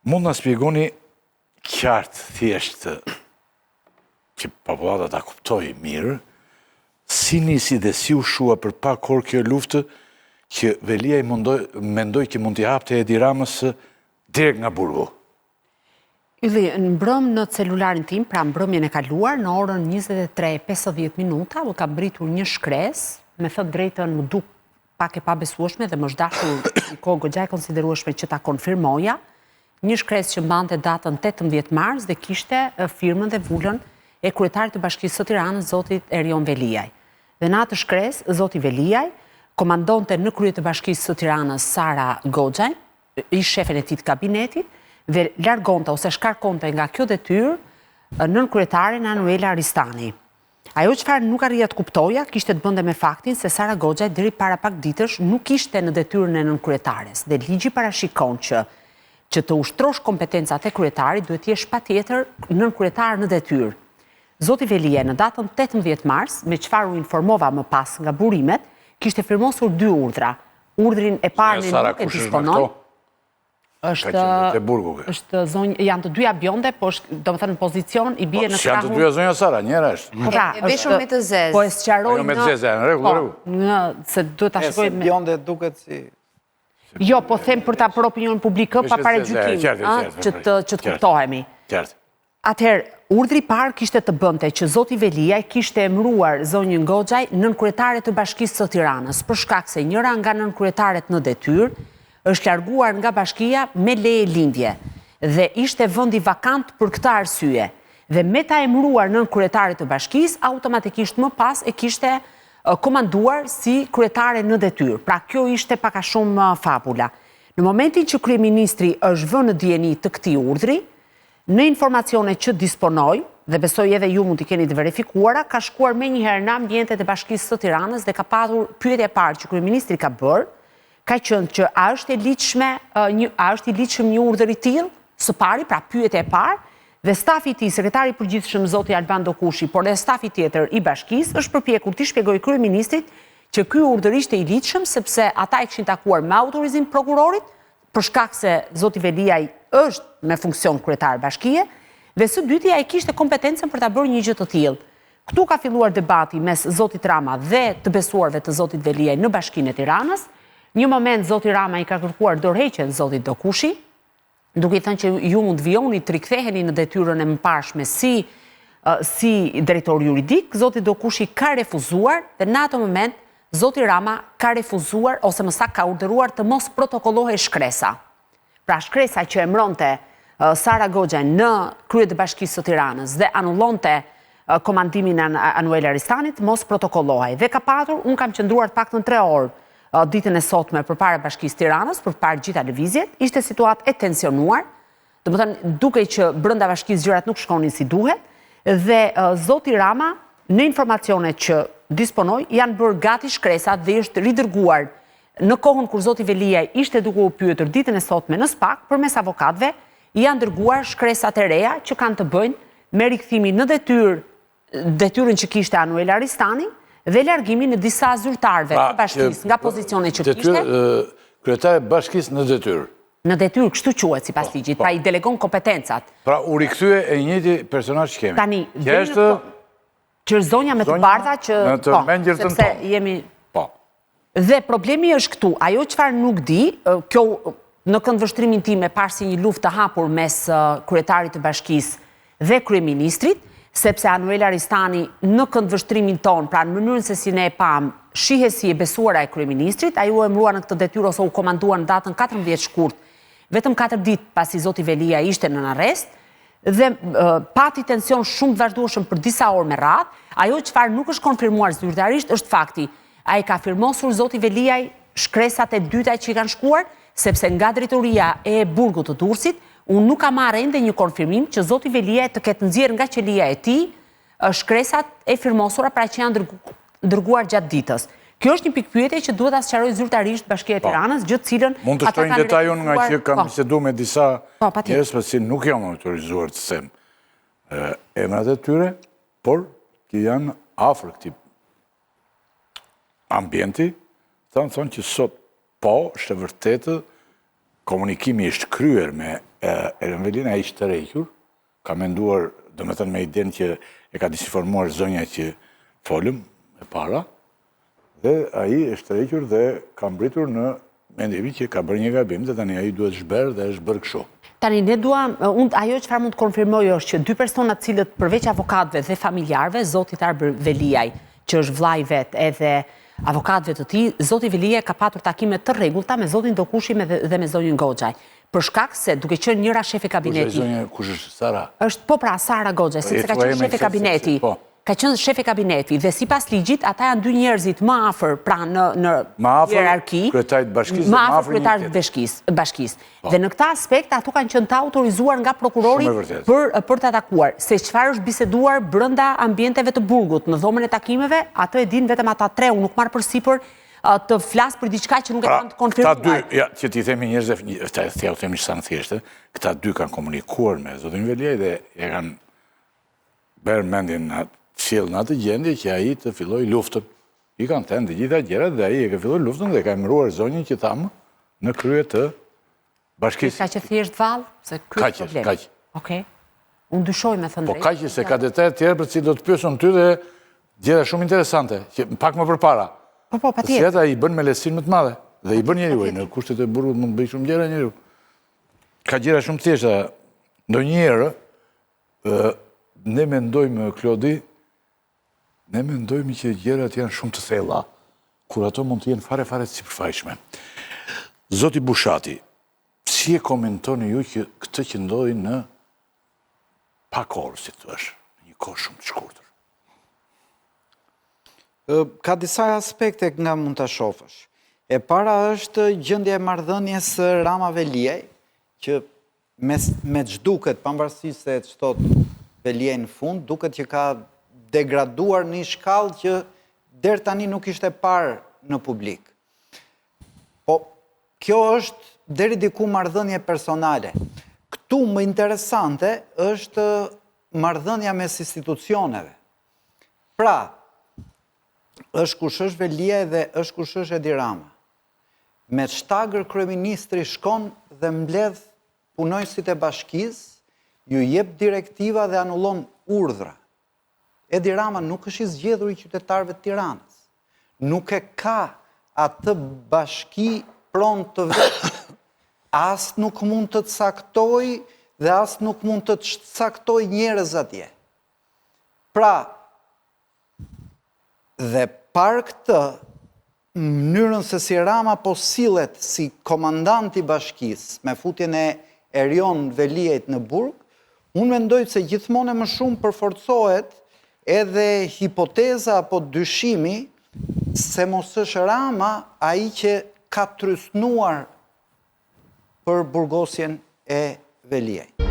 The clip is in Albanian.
Mund në spjegoni qartë, thjeshtë, që popullata ta kuptoj mirë, si nisi dhe si u shua për pak orë kjo luftë që Velia i mendoj që mund t'i hapte Edi Ramës direkt nga burgu. Ylli, në mbrëm në celularin tim, pra mbrëmjen e kaluar, në orën 23:50 minuta, më ka mbritur një shkres, me thënë drejtën më duk pak e pabesueshme dhe më zhdashur një kohë goxha e konsiderueshme që ta konfirmoja, një shkres që mbante datën 18 mars dhe kishte firmën dhe vullën e kryetarit të Bashkisë së Tiranës, zotit Erion Veliaj. Dhe në atë shkres, zoti Veliaj komandonte në krye të Bashkisë së Tiranës Sara Goxhaj, ish shefen e tij të kabinetit, dhe largonte ose shkarkonte nga kjo detyrë nën kryetarin Anuela Aristani. Ajo çfarë nuk arrija të kuptoja kishte të bënte me faktin se Sara Goxhaj deri para pak ditësh nuk ishte në detyrën e nën kryetares dhe ligji parashikon që të ushtrosh kompetencat e kryetarit duhet të jesh patjetër nën kryetar në detyrë. Zoti Veliaj në datën 18 mars, me çfarë u informova më pas nga burimet, kishte firmosur 2 urdhra. Urdhrin e parë në e disponoi. Është zonjë, janë të dyja bjonde, po do më thënë në pozicion i bie në krahun. Janë të dyja zonja Sara, njëra është. E veshur me të zezë. Po e sqaroj me të zezë, në rregull. Se duhet ta shkoj me bjonde duket si. Jo, po them për ta për opinion publik pa paragjykim, që të kuptohemi. Qartë. Atëherë, urdhri i parë kishte të bënte që zoti Veliaj kishte emëruar zonjën Goxhaj nën kryetare të Bashkisë së Tiranës, për shkak se njëra nga nën kryetaret në detyrë është larguar nga bashkia me leje lindje dhe ishte vendi vakant për këtë arsye. Dhe me ta emëruar nën kryetare të bashkisë, automatikisht më pas e kishte komanduar si kryetare në detyrë. Pra kjo ishte pak a shumë fabula. Në momentin që kryeministri është vënë në dijeni të këtij urdhri, në informacione që disponoj, dhe besoj edhe ju mund t'i keni të verifikuara, ka shkuar me njëherë në ambientet e Bashkisë së Tiranës dhe ka patur pyetje e parë që kryeministri ka bërë, ka qenë që a është i ligjshëm një urdhër i tillë, së pari, pra pyetja e parë, dhe stafi i tij, sekretari i përgjithshëm zoti Alban Dokushi, por dhe stafi tjetër i bashkisë është përpjekur t'i shpjegojë kryeministrit që ky urdhër ishte i ligjshëm sepse ata e kishin takuar me autorizim prokurorit, për shkak se zoti Veliaj është me funksion kryetar bashkie, dhe së dyti ai kishte kompetencën për ta bërë një gjë të tillë. Ktu ka filluar debati mes zotit Rama dhe të besuarve të zotit Veliaj në Bashkinë e Tiranës. Një moment zoti Rama i ka kërkuar dorëheqjen zotit Dokushi, duke i thënë që ju mund vijoni të riktheheni në detyrën e mëparshme si drejtor juridik. Zoti Dokushi ka refuzuar dhe në atë moment zoti Rama ka refuzuar ose më saktë ka urdhëruar të mos protokollohej shkresa. Pra shkresa që emëronte Sara Goxhaj në krye të Bashkisë së Tiranës dhe anullonte komandimin e Anuela Aristanit mos protokollohej. Dhe ka patur, unë kam qëndruar të paktën 3 orë ditën e sotme përpara Bashkisë Tiranës, përpara gjitha lëvizjet, ishte situatë e tensionuar, domethënë dukej që brenda Bashkisë gjërat nuk shkonin si duhet, dhe zoti Rama në informacione që disponoi janë bërë gati shkresat dhe është ridërguar në kohën kur zoti Veliaj ishte duke u pyetur ditën e sotme në SPAK përmes avokatëve, janë dërguar shkresat e reja që kanë të bëjnë me rikthimin në detyrën që kishte Anuela Aristani dhe largimin në disa zyrtarëve të bashkisë nga pozicione që kishte. Kryetare bashkisë në detyrë. Në detyrë, kështu quhet sipas ligjit, pra i delegon kompetencat. Pra u rikthye e njëjti personazh që kemi. Tani, që është zonja me të bardha që sepse jemi. Dhe problemi është këtu, ajo çfarë nuk di, kjo në këndvështrimin tim e parë si një luftë të hapur mes kryetarit të bashkisë dhe kryeministrit, sepse Anuela Aristani në këndvështrimin ton, pra në mënyrën se si ne e pam, shihet si e besuara e kryeministrit, ai u emërua në këtë detyrë ose u komandua në datën 14 shkurt, vetëm 4 ditë pasi zoti Veliaj ishte në arrest, dhe pati tension shumë të vazhdueshëm për disa orë me radhë. Ajo çfarë nuk është konfirmuar zyrtarisht është fakti. Ai ka firmosur zoti Veliaj shkresat e dyta që i kanë shkuar, sepse nga drejtoria e burgut të Durrësit, unë nuk kam marrë ende një konfirmim që zoti Veliaj të ketë nxjerrë nga qelia e tij shkresat e firmosura pra që janë dërguar gjatë ditës. Kjo është një pikë pyetje që duhet ta sqarojë zyrtarisht Bashkia e Tiranës, gjë të cilën mund të shtojnë detaj unë nga që kam biseduar me disa njerëz pasi nuk jam autorizuar të them emrat e tyre, por që janë afër këtij ambienti, thonë që sot po, është e vërtetë, komunikimi ishtë kryer me Eren Velin, a ishtë të rejqur, ka menduar, do me thënë me iden që e ka disinformuar zonja që folëm e para, dhe a i është të rejqur dhe ka mbritur në mendimi që ka bërë një gabim, dhe tani a i duhet shberë dhe është bërë kështu. Tani, ne duam, ajo çfarë mund të konfirmoj është që dy personat cilët përveç avokatëve dhe familjarëve, zoti Arber Veliaj, që është vllai vet, edhe avokatëve të tij, zoti Veliaj ka patur takime të rregullta me zotin Dokushi dhe me zonjën Goxhaj. Për shkak se duke qenë njëra shefe kabineti. Kush është Sara? Është po pra Sara Goxhaj, sepse ka qenë shefe kabineti. Ka qenë shefe kabineti dhe sipas ligjit ata janë dy njerëzit më afër pra në hierarki, kryetarit bashkisë, më afër kryetarit bashkisë. Dhe në këtë aspekt ato kanë qenë të autorizuar nga prokurori për të atakuar. Se çfarë është biseduar brenda ambienteve të burgut në dhomën e takimeve, ato e din vetëm ata tre, unë nuk marr përsipër të flas për diçka që nuk e kanë të konfirmuar. Këta dy, ja, që ti themi njerëzve, t'ja u themi sa në thjeshtë, këta dy kanë komunikuar me zotin Veliaj dhe e kanë bërë mendjen në atë gjendje që ai të filloj luftën. I kanë thënë të gjitha gjërat dhe ai e ka filluar luftën dhe ka emëruar zonjën që thamë në krye të bashkisë. Ka që thjesht vallë, se ky është problemi. Kaq. Okej. Unë dyshoj me thënë drejtë. Po kaq se ka detaje të tjerë për cilët do të pyesun ty dhe gjëra shumë interesante, që pak më përpara. Po, patjetër. Se ata i bën me lehtësinë më të madhe dhe i bën njeriu në kushtet e burgut mund të bëj shumë gjëra njeriu. Ka gjëra shumë të thjeshta. Ndonjëherë ne mendojmë, Klodi, ne mendojmë që gjërat janë shumë të thella, kur ato mund të jenë fare të sipërfaqshme. Zoti Bushati, si e komentoni ju që këtë që ndodhi në pak orë, si të thuash, një kohë shumë të shkurtër? Ka disa aspekte nga mund të shofësh. E para është gjendja e marrëdhënies së Rama Veliaj, që me ç'duket, pavarësisht se ç'thot Veliaj në fund, duket që ka degraduar në një shkallë që deri tani nuk ishte parë në publik. Po, kjo është deri diku marrëdhënie personale. Këtu më interesante është marrëdhënia mes institucioneve. Pra, është kush është Veliaj dhe është kush është Edi Rama. Me shtagër kryeministri shkon dhe mbledh punojësit e bashkisë, ju jep direktiva dhe anullon urdhra. Edi Rama nuk është i zgjedhur i qytetarëve të Tiranës. Nuk e ka atë bashki pronë të vetë. As nuk mund të caktoj dhe as nuk mund të caktoj njerëz atje. Pra, dhe par këtë, mënyrën se si Rama po sillet si komandanti bashkisë me futjen e Erion Veliajt në burg, unë mendoj se gjithmonë më shumë përforcohet edhe hipoteza apo dyshimi se mos është Rama ai që ka trysnuar për burgosjen e Veliajt.